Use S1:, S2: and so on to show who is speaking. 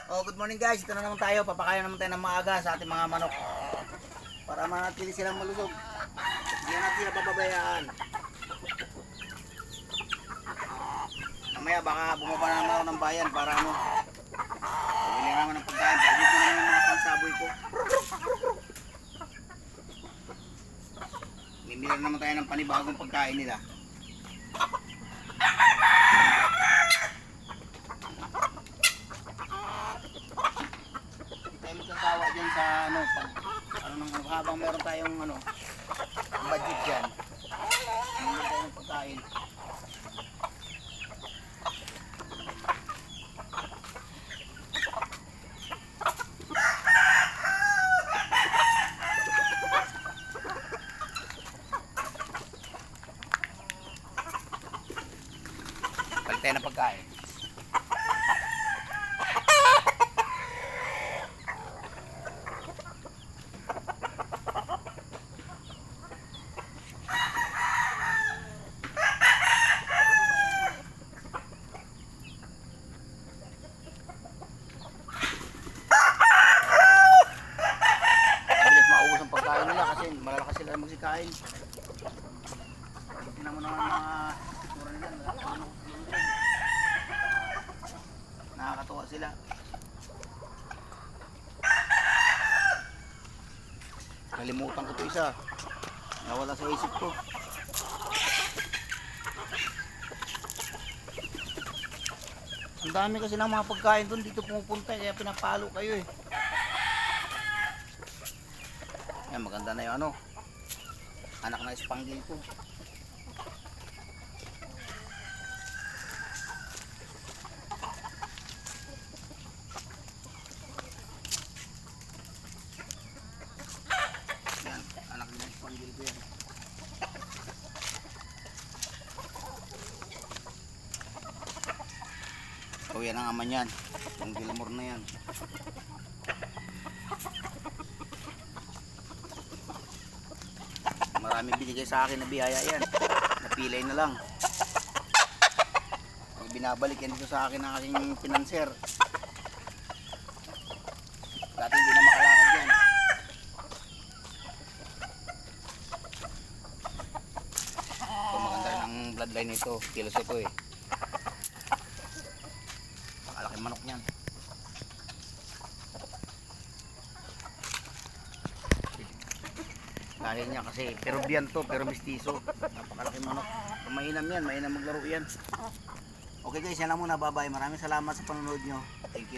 S1: Oh, good morning guys. Ito na naman tayo. Papakain naman tayo ng maaga sa ating mga manok. Para manatili silang malusog. Hindi natin sila pababayaan. Mamaya baka bumaba na naman ako ng bayan para ano. Pabili naman ng pagkain. Pwede ko naman yung mga pangsaboy ko. Bibili naman tayo ng panibagong pagkain nila. Sawa dyan sa ano, habang meron tayong ano, budget dyan, meron tayong pagkain. Palit tayo ng pagkain. Malalakas sila magsikain. Tingnan mo naman mga itsura nila. Nakakatuwa sila. Kalimutan ko ito isa. Nawala sa isip ko. Ang dami kasi ng mga pagkain doon. Dito pumupunta kaya pinapalo kayo eh. Yan, maganda na yung ano, anak na Spangle ko. Yan, anak na Spangle ko yan. So yan ang ama niyan, yung Gilmore na yan. Maraming binigay sa akin na biyaya yan. Napilay na lang. Pag binabalik yan dito sa akin ng aking pinanser. Dati hindi na makalakad yan. Ito maganda rin ang bloodline nito. Kilos ito eh. Makalaki manok yan. Dahil niya kasi Peruvian to, pero mistiso. Napakalaki manok. Mainam yan, mainam maglaro yan. Okay guys, yan lang muna. Bye bye. Maraming salamat sa panonood nyo. Thank you.